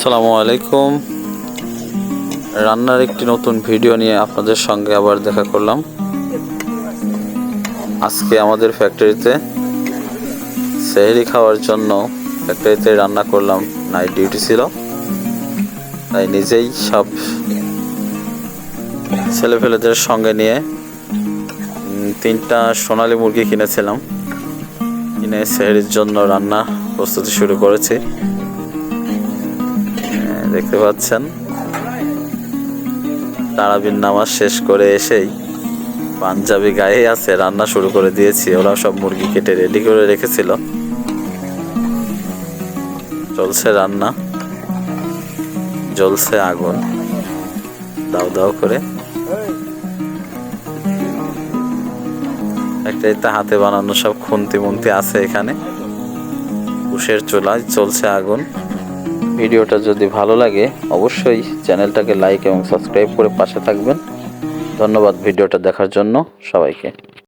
আসসালামু আলাইকুম। রান্নার একটি নতুন ভিডিও নিয়ে আপনাদের সঙ্গে আবার দেখা করলাম। আজকে আমাদের ফ্যাক্টরিতে সেহরি খাওয়ার জন্য ফ্যাক্টরিতে রান্না করলাম। নাইট ডিউটি ছিল, তাই নিজেই সব ছেলেপেলেদের সঙ্গে নিয়ে 3টা সোনালী মুরগি কিনেছিলাম। কিনে সেহরির জন্য রান্না প্রস্তুতি শুরু করেছি। দেখতে পাচ্ছেন, তারাবির নামাজ শেষ করে এসেই পাঞ্জাবি গায়ে আছে, রান্না শুরু করে দিয়েছি। ওরা সব মুরগি কেটে রেডি করে রেখেছিল। চলছে রান্না, জ্বলছে আগুন দাও দাও করে। একটা হাতে বানানো সব খুন্তি মুন্তি আছে এখানে। কুশের চুলায় চলছে আগুন। ভিডিওটা যদি ভালো লাগে অবশ্যই চ্যানেলটাকে লাইক এবং সাবস্ক্রাইব করে পাশে থাকবেন। ধন্যবাদ ভিডিওটা দেখার জন্য সবাইকে।